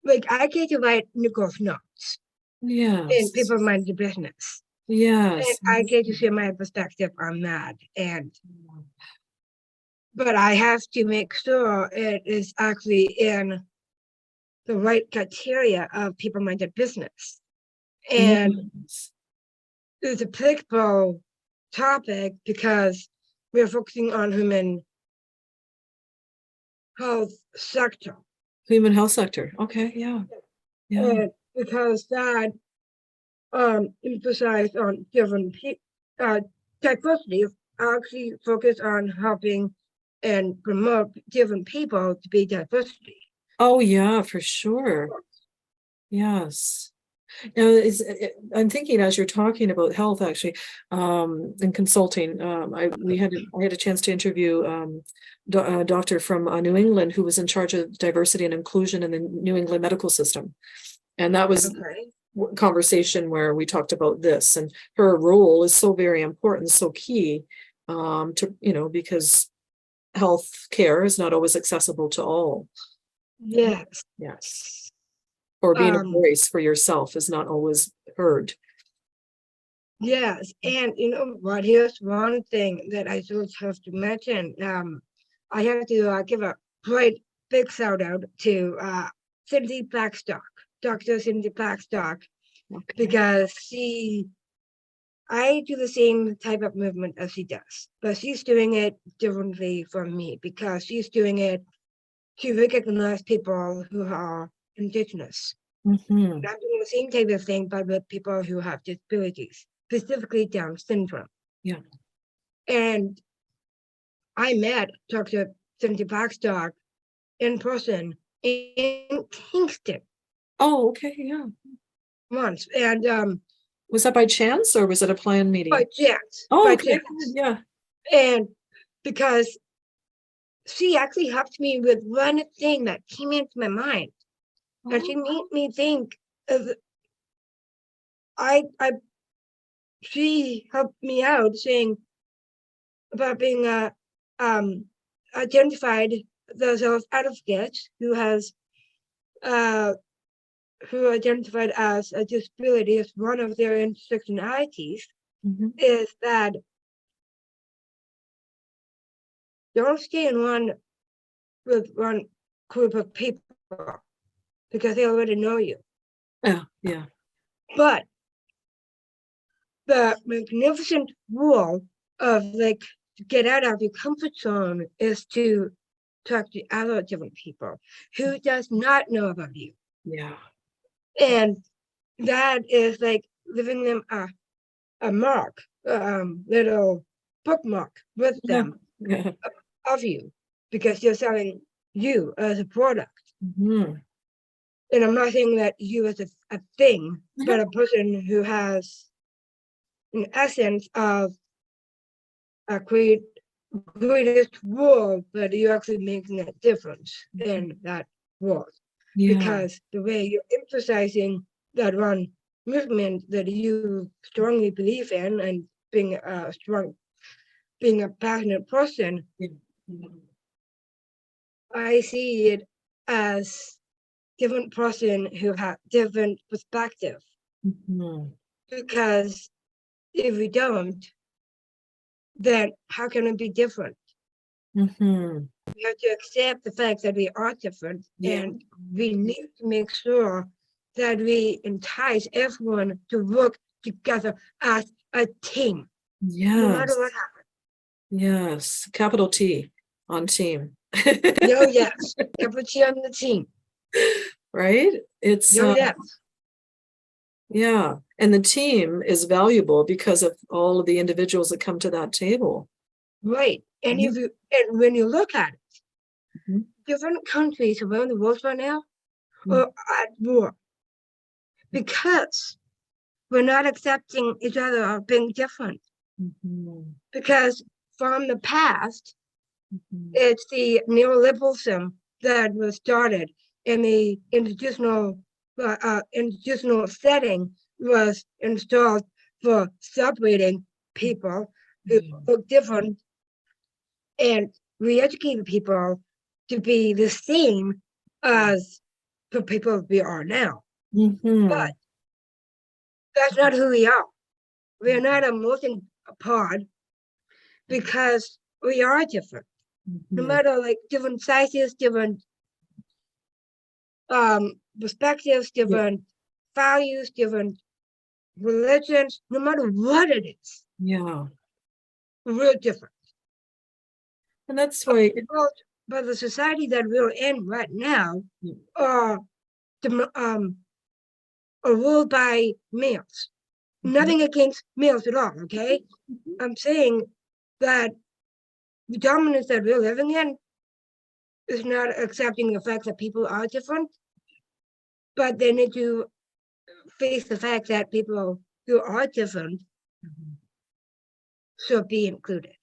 like I get to write Nicole's notes Yes. and people mind the business. Yes. And I get to share my perspective on that. But I have to make sure it is actually in the right criteria of people-minded business. And Yes. it's a applicable topic because we're focusing on human health sector. Human health sector. Okay. Yeah. Yeah. And because that emphasize on different diversity, actually focus on helping and promote different people to be diversity. Oh yeah, for sure. Yes. Now, I'm thinking as you're talking about health, actually, and consulting. I had a chance to interview a doctor from New England who was in charge of diversity and inclusion in the New England medical system, and that was Okay. a conversation where we talked about this. And her role is so very important, so key, to because health care is not always accessible to all. Yes. Yes. Or being a Um, voice for yourself is not always heard. yes. And you know what? Here's one thing that I just have to mention. I have to give a great big shout out to Cindy Blackstock, Dr. Cindy Blackstock, Okay. because I do the same type of movement as she does, but she's doing it differently from me because she's doing it to recognize people who are indigenous. Mm-hmm. And I'm doing the same type of thing, but with people who have disabilities, specifically Down syndrome. Yeah. And I met Dr. Cindy Blackstock in person in Kingston Oh, okay. Yeah. once. And Was that by chance or was it a planned meeting? by chance. Oh, By okay. chance. Yeah. And because she actually helped me with one thing that came into my mind. And she made me think of she helped me out saying about being identified those advocates who has who identified as a disability as one of their intersectionalities. Mm-hmm. Is that don't stay in with one group of people because they already know you. Yeah. Yeah. But the magnificent rule of like to get out of your comfort zone is to talk to other different people who does not know about you. Yeah. And that is like giving them a mark, little bookmark with them Yeah. of you because you're selling you as a product. Mm-hmm. And I'm not saying that you as a thing, but a person who has an essence of a greatest world, but you're actually making a difference in that world. Yeah. Because the way you're emphasizing that one movement that you strongly believe in, and being a passionate person, I see it as different person who have different perspective. Mhm. Because if we don't, then how can it be different? Mhm. We have to accept the fact that we are different, Yeah. and we need to make sure that we entice everyone to work together as a team, no matter Yes. what happens. Yes. Capital T on team. No, yes, everybody on the team. Right? It's No, yes, yeah. And the team is valuable because of all of the individuals that come to that table. right. And Mhm. and when you look at it, Mhm. different countries around the world right now Mhm. are at war because we're not accepting each other or being different. Mhm. Because from the past, Mhm. it's the neoliberalism that was started in the institutional setting was installed for separating people who look different and re-educating people to be the same as the people we are now. But Mhm. that's not who we are. We are not a melting apart because we are different. No Mhm. matter like different sizes, different perspectives, Yeah. different values, different religions, no matter what it is, Yeah. we're real different. And that's why Well, but the society that we're in right now are are ruled by males. Nothing against males at all, okay? I'm saying that the dominance that we're living in is not accepting the fact that people are different, but they need to face the fact that people who are different should be included.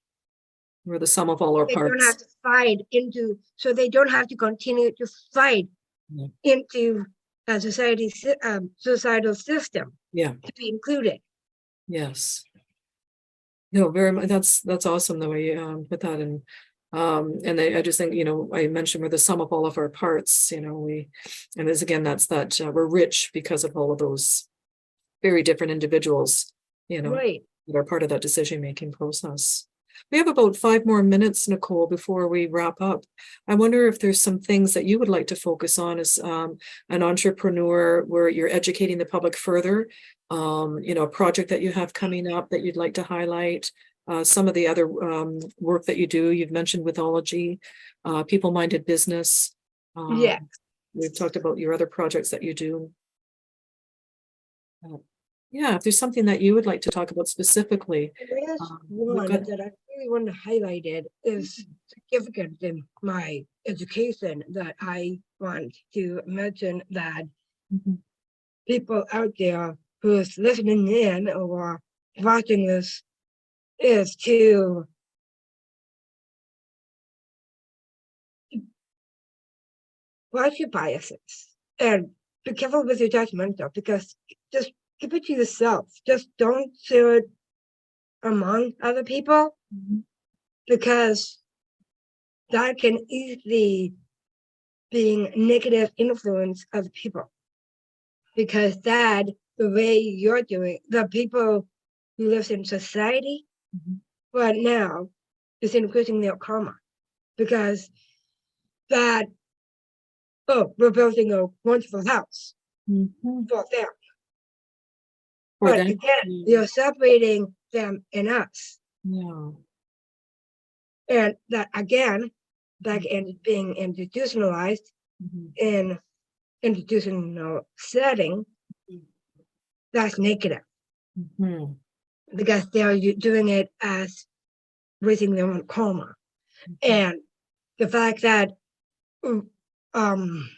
we're the sum of all our They don't have parts. to fight into, so they don't have to continue to fight Yeah. into a societal system Yeah. to be included. Yes. No, very much. That's awesome the way you put that in. And I just think, I mentioned we're the sum of all of our parts, and as again, that's that we're rich because of all of those very different individuals, Right. that are part of that decision-making process. We have about 5 more minutes, Nicole, before we wrap up. I wonder if there's some things that you would like to focus on as an entrepreneur where you're educating the public further, a project that you have coming up that you'd like to highlight, some of the other work that you do. You've mentioned WITHology, people-minded business. Yeah. We've talked about your other projects that you do. Yeah, if there's something that you would like to talk about specifically, There is we've one got. that I really want to highlight it is significant in my education that I want to mention that Mhm. people out there who is listening in or watching this is to watch your biases and be careful with your judgmental, because just keep it to yourself. Just don't share it among other people, Mhm. because that can easily be negative influence of people. Because that the way you're doing, the people who live in society Mhm. right now is increasing their karma, because that, oh, we're building a wonderful house Mhm. for them. For But them. again, you're separating them and us. Yeah. And that again, back in being institutionalized Mhm. in institutional setting, that's negative, Mhm. because they're doing it as raising their own karma. And the fact that um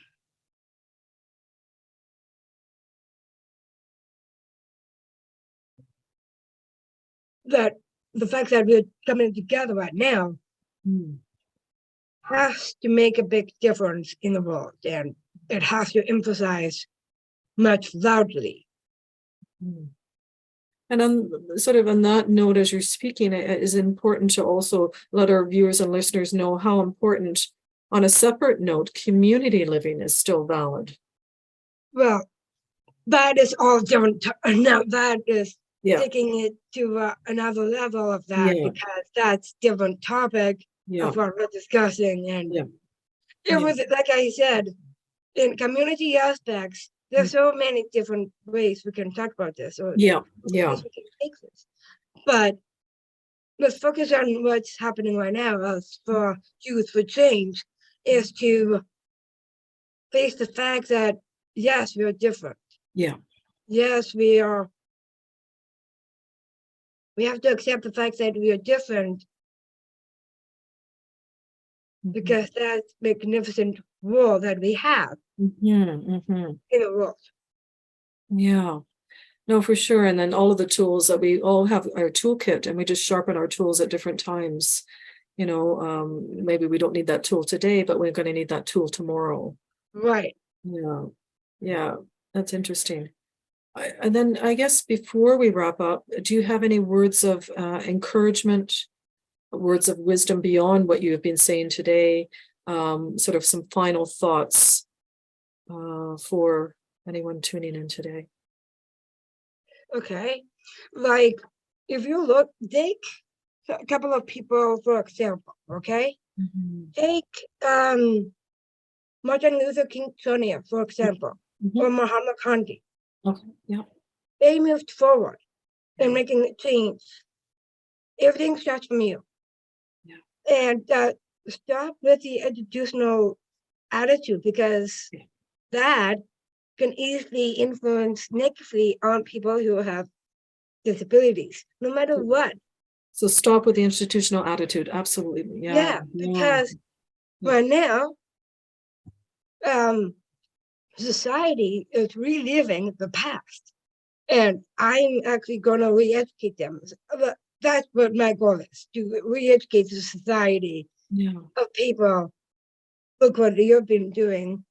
that the fact that we're coming together right now Mhm. has to make a big difference in the world, and it has to emphasize much loudly Mm. And on sort of on that note, as you're speaking, it is important to also let our viewers and listeners know how important, on a separate note, community living is still valid. Well, that is all different. Now that is Yeah, taking it to another level of that, yeah, because that's different topic yeah, of what we're discussing. And yeah, it yeah, was, like I said, in community aspects, mm, there's so many different ways we can talk about this, or yeah, yeah, ways we can take this. But let's focus on what's happening right now as for Youth for Change, is to face the fact that yes, we are different. yeah. Yes, we have to accept the fact that we are different, Mhm. because that's magnificent role that we have Mhm, mhm. in the world. Yeah. No, for sure. And then all of the tools that we all have our toolkit, and we just sharpen our tools at different times. Maybe we don't need that tool today, but we're going to need that tool tomorrow. Right. Yeah. Yeah. That's interesting. And then I guess before we wrap up, do you have any words of encouragement, words of wisdom beyond what you have been saying today? Sort of some final thoughts for anyone tuning in today. Okay. Like, if you look, take a couple of people, for example, okay? Mhm. Take Martin Luther King Jr., for example, or Mhm. Mahatma Gandhi. Okay. Yeah. They moved forward in making a change. Everything starts from you. Yeah. And start with the institutional attitude, because Yeah. that can easily influence negatively on people who have disabilities, no matter what. So stop with the institutional attitude. Absolutely. Yeah. Yeah, Yeah. because Yeah. right now, um, society is reliving the past, and I'm actually going to re-educate them. That's what my goal is, to re-educate the society Yeah. of people. Look what you've been doing,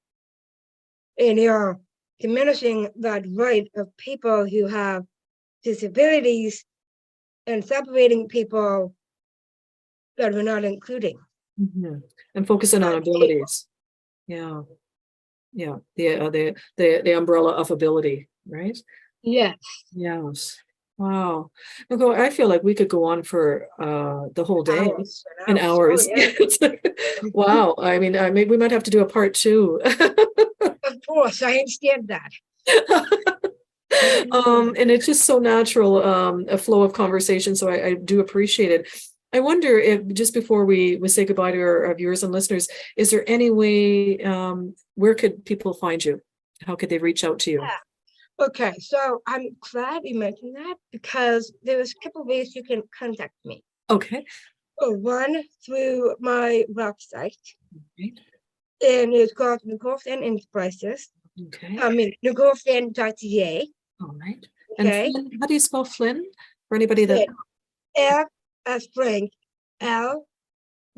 and you're diminishing that right of people who have disabilities and separating people that we're not including. Mhm. And focusing on abilities. Yeah. Yeah. The umbrella of ability, right? Yes. Yes. Wow. Nicole, I feel like we could go on for the whole day Hours and and hours. Oh, hours. yeah. Wow. I mean, maybe we might have to do a part two. Of course, I understand that. And it's just so natural, a flow of conversation. So I do appreciate it. I wonder if just before we say goodbye to our viewers and listeners, is there any way, where could people find you? How could they reach out to you? Okay, so I'm glad you mentioned that, because there's a couple ways you can contact me. Okay. One, through my website, Right. and it's called Nicole Fan Enterprises. Okay. I mean, NicoleFan.ca. All right. And Okay. Flynn, how do you spell Flynn? For anybody that, Then F as Frank, L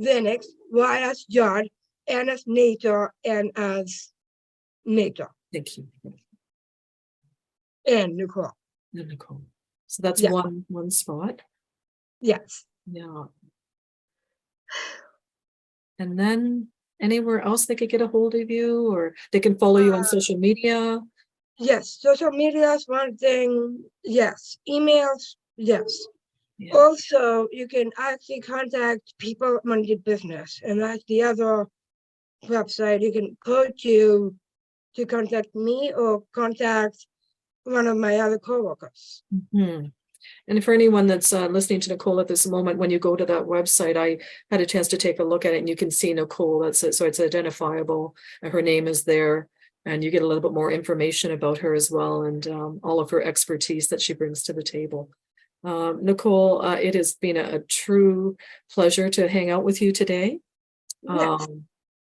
Linux, Y as John, N as Nature, N as Nature, thank you, and Nicole. Nicole. So that's Yeah. one spot. Yes. Yeah. And then anywhere else they could get a hold of you, or they can follow you on social media? Yes. Social media is one thing. Yes. Emails. Yes. Yeah. Also, you can actually contact People Monday Business, and that's the other website you can go to contact me or contact one of my other coworkers. Mhm. And for anyone that's listening to Nicole at this moment, when you go to that website, I had a chance to take a look at it, and you can see Nicole. That's it. So it's identifiable. Her name is there, and you get a little bit more information about her as well, and all of her expertise that she brings to the table. Nicole, it has been a true pleasure to hang out with you today. Yes.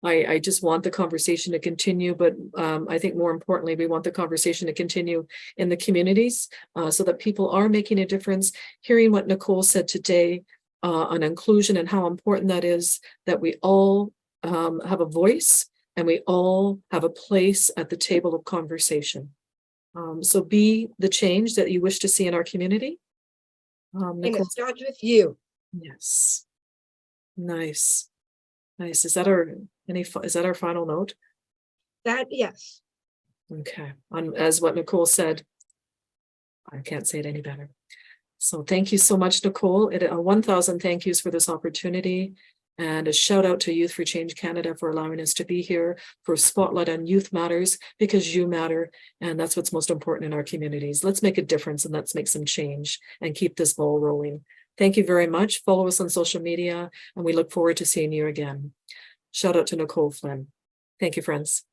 I just want the conversation to continue, but I think more importantly, we want the conversation to continue in the communities so that people are making a difference. Hearing what Nicole said today on inclusion and how important that is, that we all have a voice and we all have a place at the table of conversation. So be the change that you wish to see in our community. And Nicole, it starts with you. yes, nice, nice. Is that our final note? Yes. Okay. As what Nicole said, I can't say it any better. So thank you so much, Nicole. 1,000 thank yous for this opportunity. And a shout out to Youth for Change Canada for allowing us to be here for Spotlight on Youth Matters, because you matter. And that's what's most important in our communities. Let's make a difference and let's make some change and keep this ball rolling. Thank you very much. Follow us on social media, and we look forward to seeing you again. Shout out to Nicole Flynn. Thank you, friends.